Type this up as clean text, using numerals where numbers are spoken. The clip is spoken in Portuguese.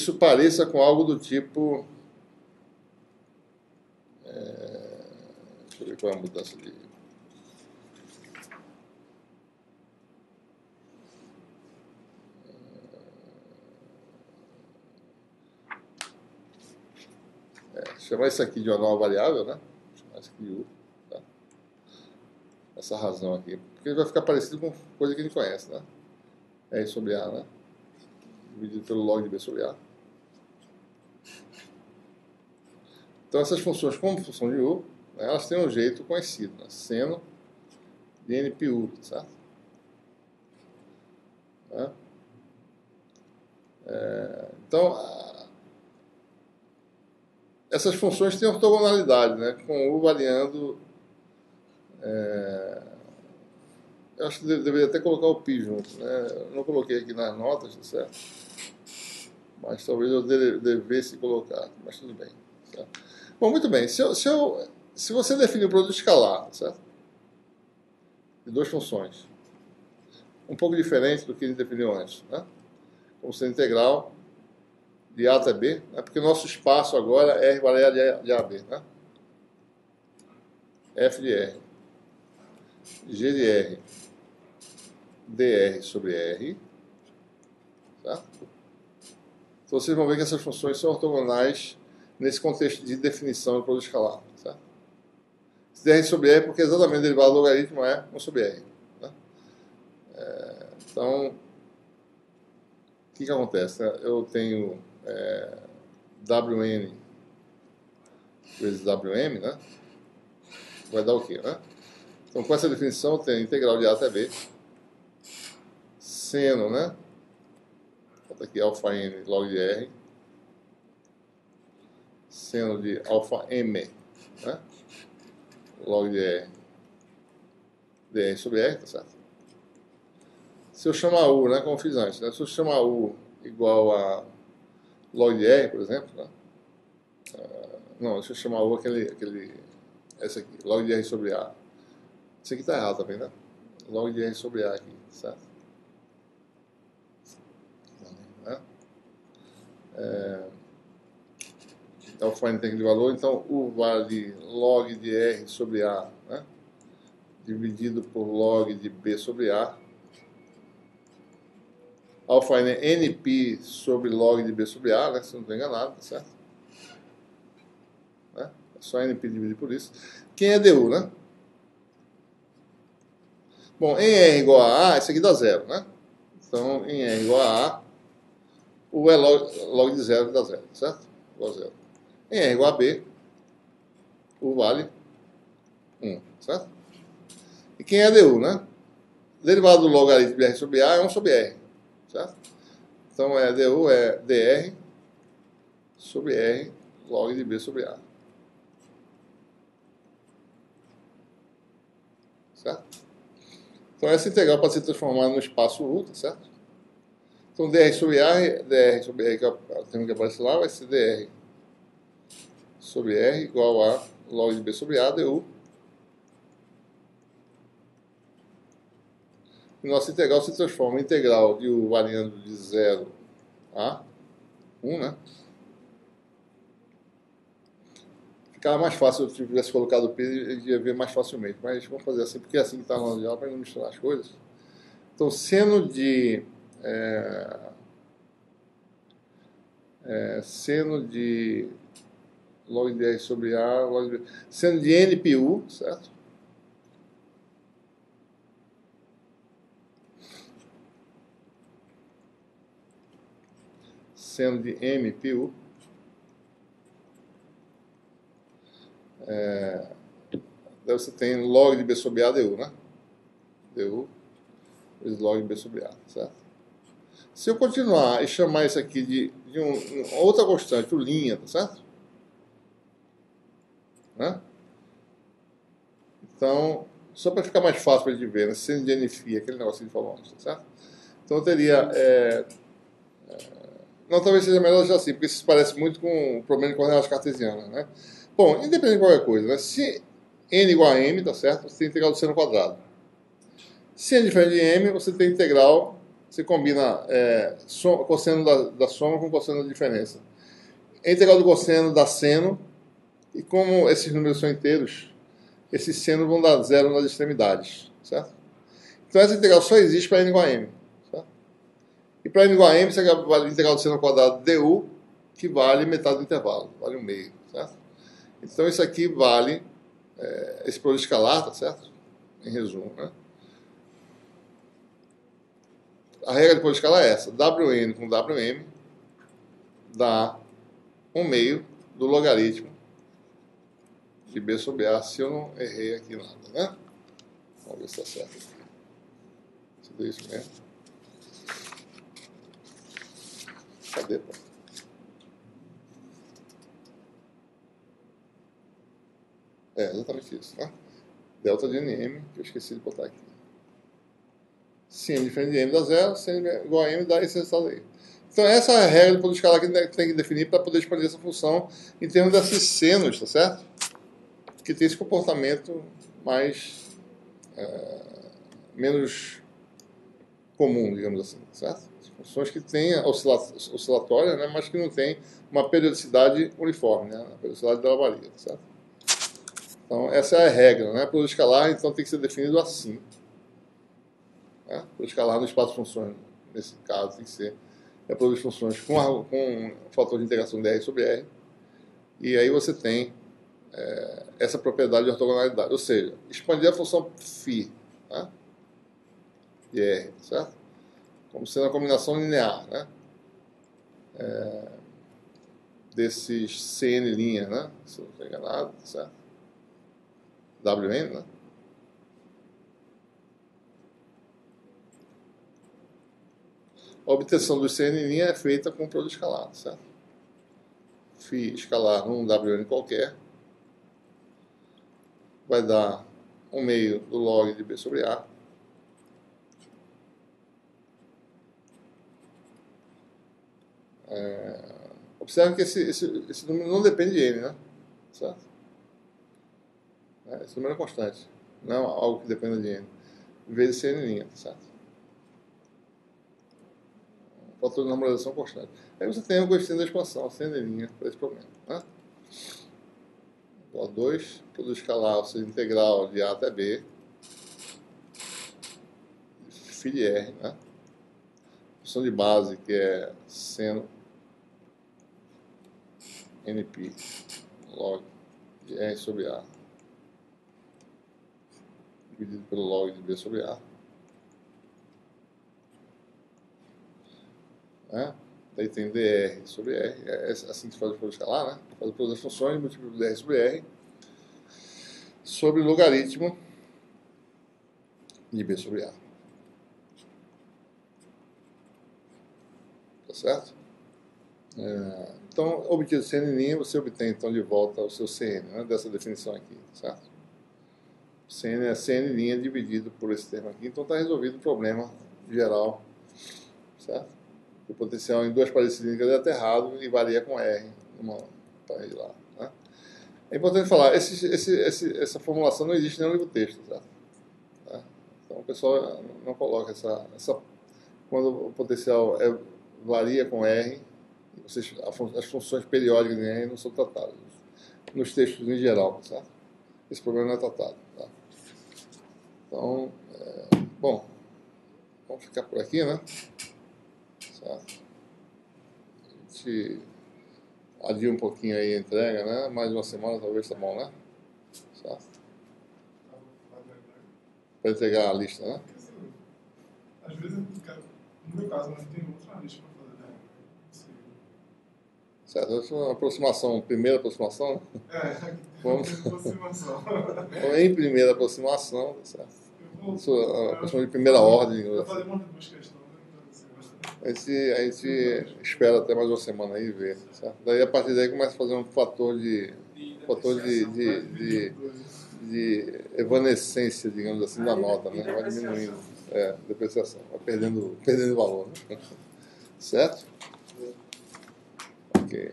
isso pareça com algo do tipo... deixa eu ver qual é a mudança de... chamar isso aqui de uma nova variável, né? Chamar isso aqui de U. Tá? Essa razão aqui. Porque vai ficar parecido com coisa que a gente conhece, né? R sobre A, né? Dividido pelo log de B sobre A. Então, essas funções, como função de U, né, elas têm um jeito conhecido, né? Seno de NPU, certo? Né? Então, essas funções têm ortogonalidade, né? Com U variando... eu acho que deveria até colocar o π junto, né? Eu não coloquei aqui nas notas, tá certo? Mas talvez eu devesse colocar, mas tudo bem. Certo? Bom, muito bem. Se você definir o produto escalar, certo? De duas funções, um pouco diferente do que a gente definiu antes, né? Como sendo integral de A até B, né? Porque o nosso espaço agora é R variável de A a B, né? F de R, G de R, dr sobre R, tá? Então vocês vão ver que essas funções são ortogonais nesse contexto de definição do produto escalar, tá? Esse dr sobre R porque exatamente o derivado do logaritmo é 1 sobre R, né? Então, o que acontece? Né? Eu tenho Wn vezes Wm, né? Vai dar o quê, né? Então, com essa definição, eu tenho integral de A até B, seno, né? Bota aqui alfa n log de R, seno de alfa m, né? Log de R, dr sobre R, tá certo? Se eu chamar U, né, como eu fiz antes, né? Se eu chamar U igual a log de R, por exemplo, né? Não, deixa eu chamar U esse aqui, log de R sobre A. Isso aqui está errado também, né? Log de R sobre A aqui, certo? Alfa n tem aquele valor, então U vale log de R sobre A, né? Dividido por log de B sobre A. Alfa n é NP sobre log de B sobre A, né? Se não estou enganado, tá certo? Né? É só NP dividido por isso. Quem é DU, né? Bom, em R igual a A, isso aqui dá zero, né? Então, em R igual a A, U é log de zero que dá zero, certo? Igual a zero. Em R igual a B, U vale 1, certo? E quem é DU, né? O derivado do logaritmo de R sobre A é 1 sobre R, certo? Então, DU é dr sobre R log de B sobre A. Certo? Então, essa integral pode ser transformada no espaço U, tá certo? Então, dr sobre R, que é o termo que aparece lá, vai ser dr sobre R igual a log de B sobre A, du. E nossa integral se transforma em integral de U variando de 0 a 1, né? Ficava mais fácil se eu tivesse colocado o P, ele ia ver mais facilmente. Mas vamos fazer assim, porque é assim que está na aula, para não misturar as coisas. Então, seno de log de R sobre A, log de... seno de NPU, certo? Seno de MPU. Daí você tem log de B sobre A, DU, né? DU vezes log de B sobre A, certo? Se eu continuar e chamar isso aqui de outra constante, o linha, tá certo? Né? Então, só para ficar mais fácil para a gente ver, né? Seno de NFI, aquele negócio que a gente falou antes, tá certo? Então eu teria... não, talvez seja melhor já assim, porque isso se parece muito com o problema de coordenadas cartesianas, né? Bom, independente de qualquer coisa, né? Se n igual a m, tá certo? Você tem integral do seno quadrado. Se n é diferente de m, você tem integral você combina cosseno da soma com cosseno da diferença. A integral do cosseno dá seno, e como esses números são inteiros, esses senos vão dar zero nas extremidades, certo? Então essa integral só existe para n igual a m. Certo? E para n igual a m, você vale a integral do seno ao quadrado du, que vale metade do intervalo, vale 1/2, certo? Então isso aqui vale esse produto escalar, tá certo? Em resumo, né? A regra de produto escalar é essa: Wn com Wm dá 1/2 do logaritmo de B sobre A, se eu não errei aqui nada, né? Vamos ver se está certo aqui. Tudo isso mesmo. Cadê, pô? Exatamente isso, né? Delta de NM, que eu esqueci de botar aqui. Se n diferente de m dá zero, se n igual a m dá esse resultado aí. Então essa é a regra do produto escalar que tem que definir para poder expandir essa função em termos desses senos, tá certo? Que tem esse comportamento menos comum, digamos assim, certo? Funções que têm oscilatória, né, mas que não têm uma periodicidade uniforme, né? A periodicidade dela varia, certo? Então essa é a regra, né? Produto escalar, então, tem que ser definido assim. Né? Produto escalar no espaço de funções, nesse caso, tem que ser produto de funções com um fator de integração de R sobre R. E aí você tem essa propriedade de ortogonalidade, ou seja, expandir a função φ, né, de R, certo? Como sendo a combinação linear, né, desses Cn', né, se eu não estou enganado, certo? Wn, né? A obtenção do Cn' é feita com produto escalar, certo? Φ escalar num Wn qualquer vai dar 1/2 do log de B sobre A. Observe que esse número não depende de n, né? Certo? Esse número é constante, não é algo que dependa de n. Vezes Cn', certo? Fator de normalização constante. Aí você tem o coeficiente da expansão, Cn' para esse problema, né? Igual a 2, produto escalar, ou seja, integral de A até B, φ de R, né? Função de base, que é seno nπ log de R sobre A dividido pelo log de B sobre A. Né? Daí tem dr sobre R, é assim que se faz o produto escalar, né? Faz o produto das funções, multiplica dr sobre R sobre o logaritmo de B sobre A. Tá certo? Então, obtido Cn', você obtém então de volta o seu Cn, né, dessa definição aqui, certo? Cn é Cn' dividido por esse termo aqui, então está resolvido o problema geral, certo? O potencial em duas paredes cilíndricas é aterrado e varia com R numa parede lá, né? É importante falar, essa formulação não existe no livro texto, certo? Então o pessoal não coloca quando o potencial varia com R, as funções periódicas de R não são tratadas nos textos em geral, certo? Esse problema não é tratado, tá? Então, bom, vamos ficar por aqui, né? Certo? A gente adia um pouquinho aí a entrega, né? Mais uma semana talvez tá bom, né? Certo? Para entregar a lista, né? Às vezes, no meu caso, mas tem outra lista para fazer, né? Certo, essa é uma aproximação, primeira aproximação. Vamos. Aproximação. Em primeira aproximação, certo? Aproximação de primeira ordem. Eu falei uma duas questões. A gente espera até mais uma semana aí e vê, certo? Daí a partir daí começa a fazer um fator de evanescência, digamos assim, da nota, né? Vai diminuindo, depreciação, vai perdendo valor, né? Certo? Ok.